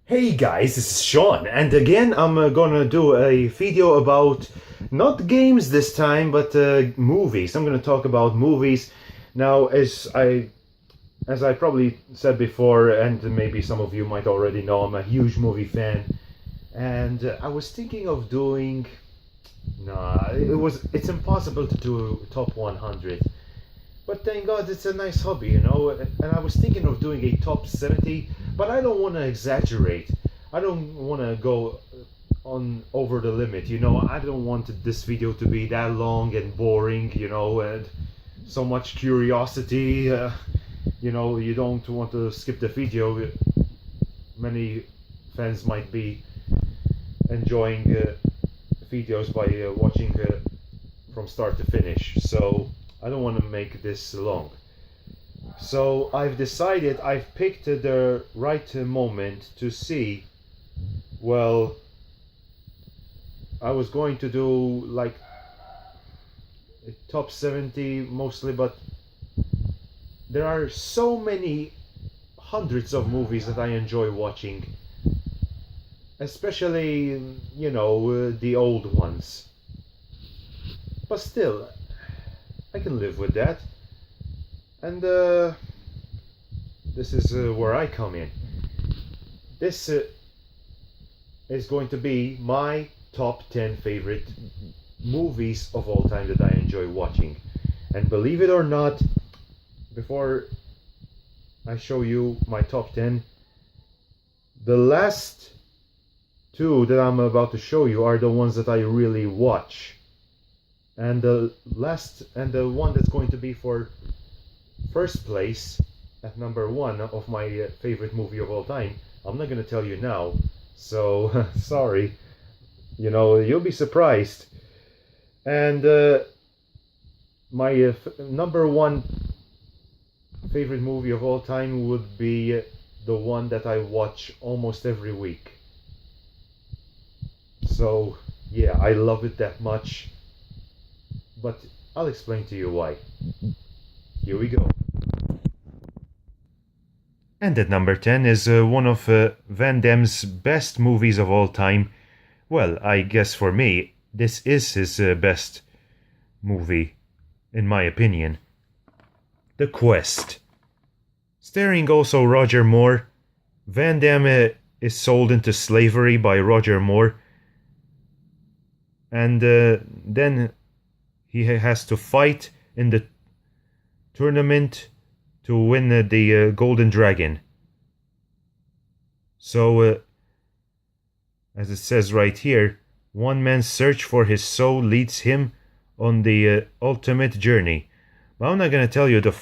Hey guys, this is Sean, and again I'm gonna do a video about not games this time, but movies. I'm gonna talk about movies. Now, as I probably said before, and maybe some of you might already know, I'm a huge movie fan, and I was thinking of doing. Nah, it's impossible to do top 100. But thank God it's a nice hobby, you know. And I was thinking of doing a top 70, but I don't want to exaggerate. I don't want to go on over the limit, you know. I don't want this video to be that long and boring, you know, and so much curiosity. You know, you don't want to skip the video. Many fans might be enjoying videos by watching from start to finish. So I don't want to make this long. So I've picked the right moment to see. Well, I was going to do like a top 70 mostly, but there are so many hundreds of movies that I enjoy watching, especially, you know, the old ones. But still, I can live with that. And this is where I come in. This is going to be my top 10 favorite movies of all time that I enjoy watching. And believe it or not, before I show you my top 10, the last two that I'm about to show you are the ones that I really watch. And the one that's going to be for first place at number one of my favorite movie of all time, I'm not going to tell you now. So, sorry. You know, you'll be surprised. And my number one favorite movie of all time would be the one that I watch almost every week. So, yeah, I love it that much. But I'll explain to you why. Here we go. And at number 10 is one of Van Damme's best movies of all time. Well, I guess for me, this is his best movie, in my opinion. The Quest. Starring also Roger Moore, Van Damme is sold into slavery by Roger Moore, and then he has to fight in the tournament to win the Golden Dragon. So, as it says right here, one man's search for his soul leads him on the ultimate journey. But I'm not going to tell you the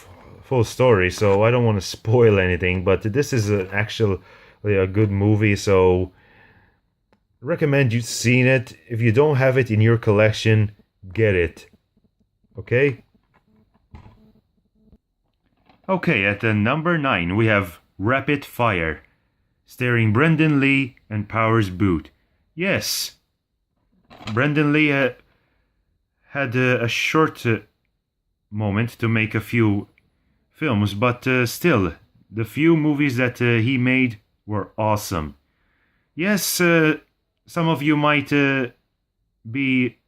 full story, so I don't want to spoil anything, but this is actually a good movie, so recommend you've seen it. If you don't have it in your collection, get it. Okay? Okay, at the number 9 we have Rapid Fire, starring Brendan Lee and Powers Boothe. Yes, Brendan Lee had a short moment to make a few films, but still, the few movies that he made were awesome. Yes, some of you might be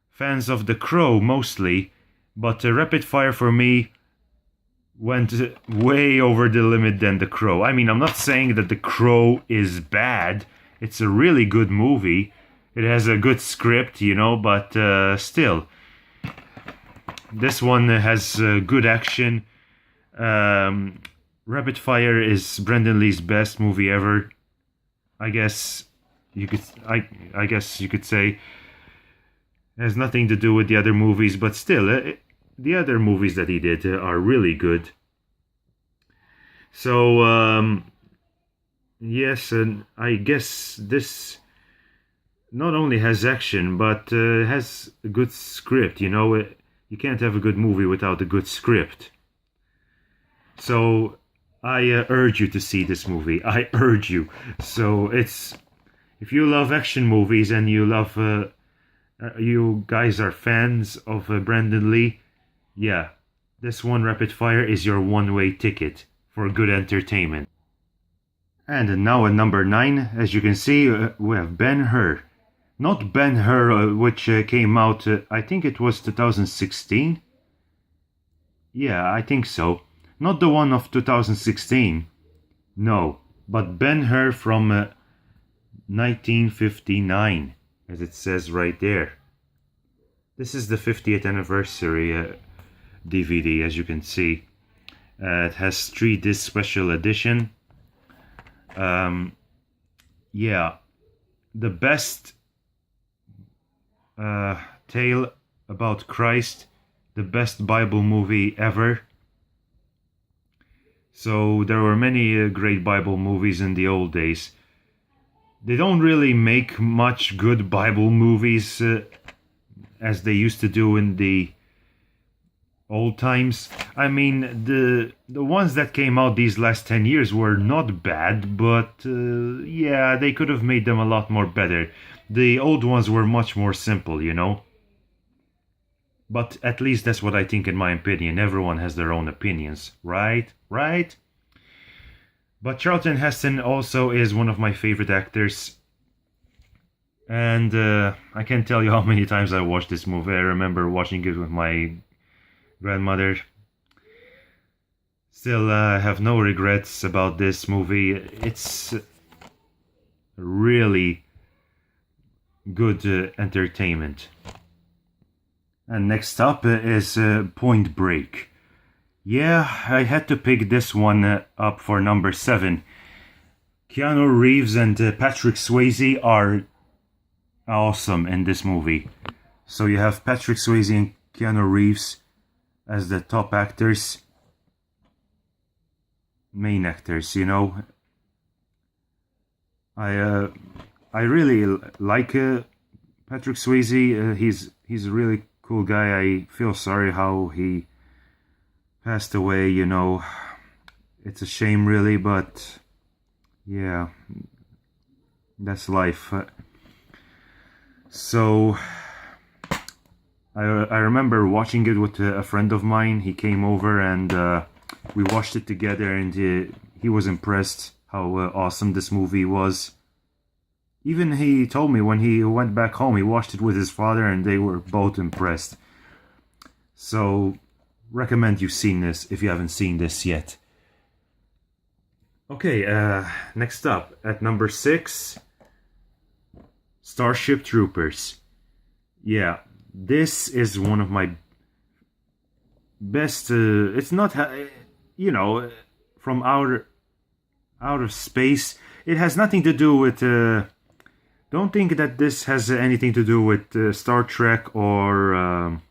fans of The Crow mostly, but Rapid Fire for me went way over the limit than The Crow. I mean, I'm not saying that The Crow is bad. It's a really good movie. It has a good script, you know, but still. This one has good action. Rapid Fire is Brendan Lee's best movie ever. I guess you could say. It has nothing to do with the other movies, but still, the other movies that he did are really good. So, yes, and I guess this not only has action, but has a good script, you know. You can't have a good movie without a good script. So, I urge you to see this movie. I urge you. So, if you love action movies and you love... you guys are fans of Brendan Lee, yeah, this one, Rapid Fire, is your one-way ticket for good entertainment. And now at number 9, as you can see, we have Ben-Hur. Not Ben-Hur, which came out, I think it was 2016. Yeah, I think so. Not the one of 2016. No, but Ben-Hur from 1959, as it says right there. This is the 50th anniversary DVD, as you can see. It has 3-disc special edition. Yeah, the best tale about Christ, the best Bible movie ever. So there were many great Bible movies in the old days. They don't really make much good Bible movies as they used to do in the old times. I mean, the ones that came out these last 10 years were not bad, but yeah, they could have made them a lot more better. The old ones were much more simple, you know? But at least that's what I think, in my opinion. Everyone has their own opinions, right? Right? But Charlton Heston also is one of my favorite actors. And I can't tell you how many times I watched this movie. I remember watching it with my grandmother. Still have no regrets about this movie. It's really good entertainment. And next up is Point Break. Yeah, I had to pick this one up for number 7. Keanu Reeves and Patrick Swayze are awesome in this movie. So you have Patrick Swayze and Keanu Reeves as the top actors, main actors, you know. I really like Patrick Swayze. He's a really cool guy. I feel sorry how he passed away, you know. It's a shame, really, but yeah, that's life. So I remember watching it with a friend of mine. He came over and we watched it together, and he was impressed how awesome this movie was. Even he told me when he went back home, he watched it with his father and they were both impressed. So, recommend you've seen this if you haven't seen this yet. Okay, next up, at number 6, Starship Troopers. Yeah, this is one of my best, it's not, you know, from outer space. It has nothing to do with, don't think that this has anything to do with Star Trek or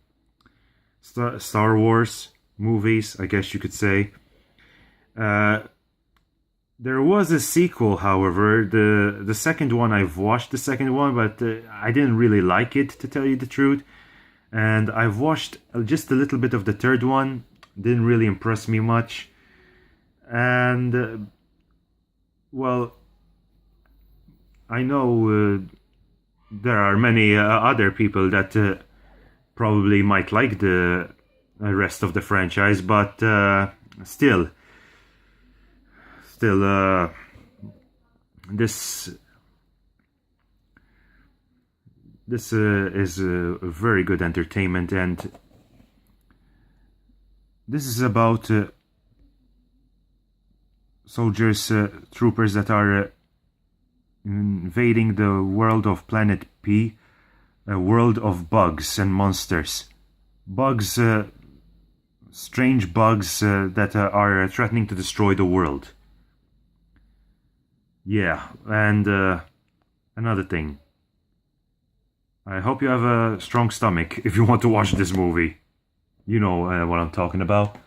Star Wars movies, I guess you could say. There was a sequel, however. The second one, I've watched the second one, but I didn't really like it, to tell you the truth. And I've watched just a little bit of the third one. Didn't really impress me much. And, well, I know there are many other people that probably might like the rest of the franchise, but still, this is a very good entertainment, and this is about soldiers, troopers that are invading the world of Planet P, a world of bugs and monsters. Bugs, strange bugs that are threatening to destroy the world. Yeah, and another thing. I hope you have a strong stomach if you want to watch this movie. You know what I'm talking about.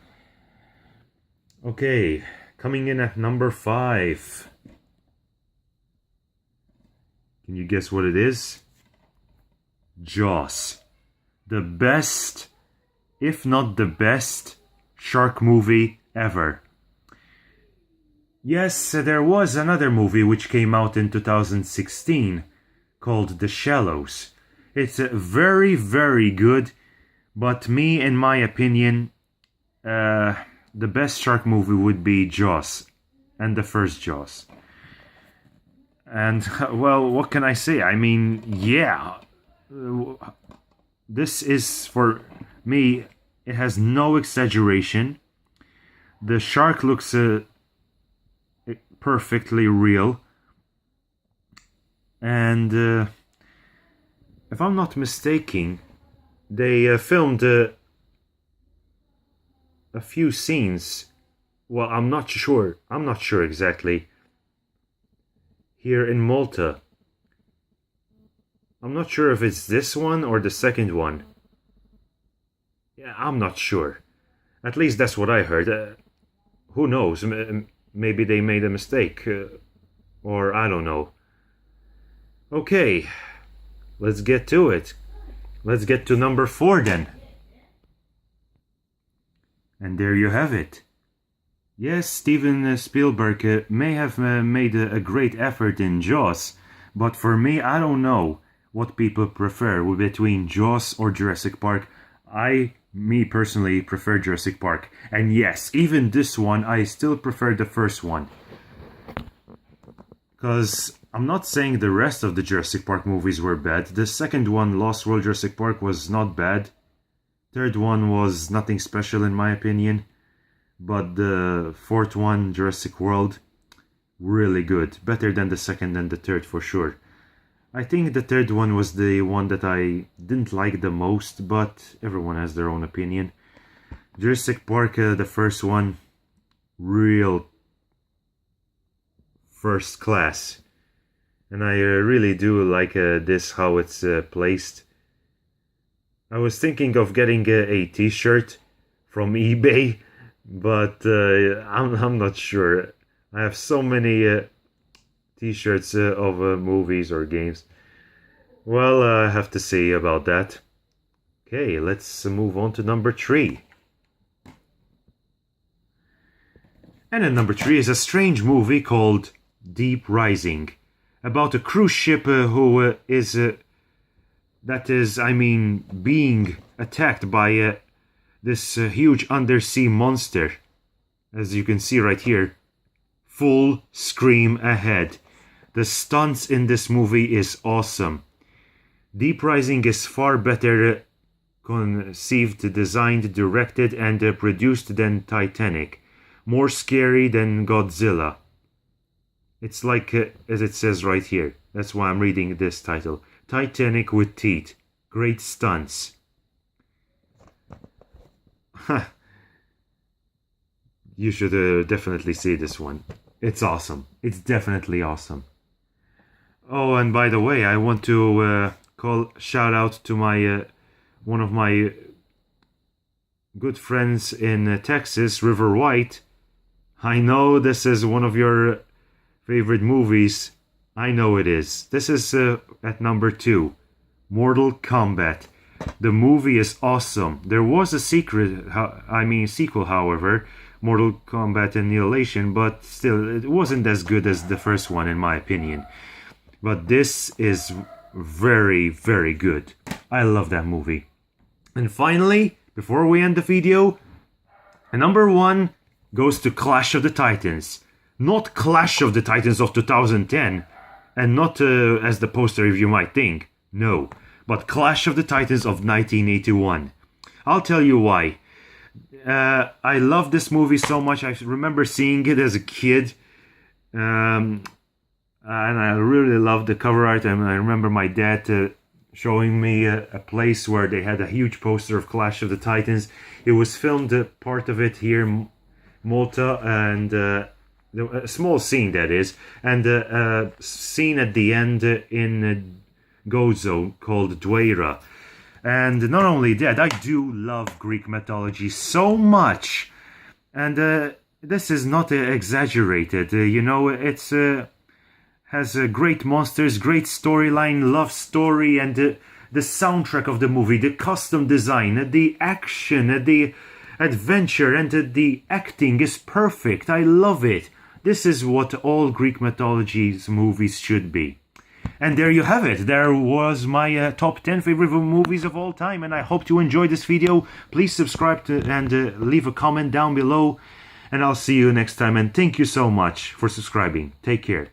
Okay, coming in at number 5. Can you guess what it is? Jaws. The best, if not the best, shark movie ever. Yes, there was another movie which came out in 2016 called The Shallows. It's very, very good, but me, in my opinion, the best shark movie would be Jaws, and the first Jaws. And, well, what can I say? I mean, yeah. This is, for me, it has no exaggeration. The shark looks perfectly real. And if I'm not mistaken, they filmed a few scenes. Well, I'm not sure exactly. Here in Malta. I'm not sure if it's this one or the second one. Yeah, I'm not sure. At least that's what I heard. Who knows? Maybe they made a mistake. Or I don't know. Okay, let's get to it. Let's get to number 4 then. And there you have it. Yes, Steven Spielberg may have made a great effort in Jaws, but for me, I don't know what people prefer between Jaws or Jurassic Park. Me personally, prefer Jurassic Park. And yes, even this one, I still prefer the first one. Because I'm not saying the rest of the Jurassic Park movies were bad. The second one, Lost World Jurassic Park, was not bad. Third one was nothing special in my opinion. But the fourth one, Jurassic World, really good. Better than the second and the third for sure. I think the third one was the one that I didn't like the most, but everyone has their own opinion. Jurassic Park, the first one, real first class. And I really do like this, how it's placed. I was thinking of getting a t-shirt from eBay, but I'm not sure. I have so many t-shirts of movies or games. Well, I have to see about that. Okay, let's move on to number 3. And at number 3 is a strange movie called Deep Rising, about a cruise ship who is being attacked by this huge undersea monster. As you can see right here, full scream ahead. The stunts in this movie is awesome. Deep Rising is far better conceived, designed, directed, and produced than Titanic. More scary than Godzilla. It's like, as it says right here. That's why I'm reading this title. Titanic with teeth. Great stunts. You should definitely see this one. It's awesome. It's definitely awesome. Oh, and by the way, I want to shout out to my one of my good friends in Texas, River White. I know this is one of your favorite movies. I know it is. This is at number 2, Mortal Kombat. The movie is awesome. There was a sequel, however, Mortal Kombat Annihilation, but still, it wasn't as good as the first one, in my opinion. But this is very, very good. I love that movie. And finally, before we end the video, number 1 goes to Clash of the Titans. Not Clash of the Titans of 2010, and not as the poster if you might think. No, but Clash of the Titans of 1981. I'll tell you why. I love this movie so much. I remember seeing it as a kid. And I really loved the cover art. And I remember my dad showing me a place where they had a huge poster of Clash of the Titans. It was filmed, part of it here in Malta, and a small scene that is, and a scene at the end in Gozo called Dweira. And not only that, I do love Greek mythology so much, and this is not exaggerated. It's has great monsters, great storyline, love story, and the soundtrack of the movie, the costume design, the action, the adventure, and the acting is perfect. I love it. This is what all Greek mythology's movies should be. And there you have it. There was my top 10 favorite movies of all time, and I hope you enjoyed this video. Please subscribe and leave a comment down below, and I'll see you next time, and thank you so much for subscribing. Take care.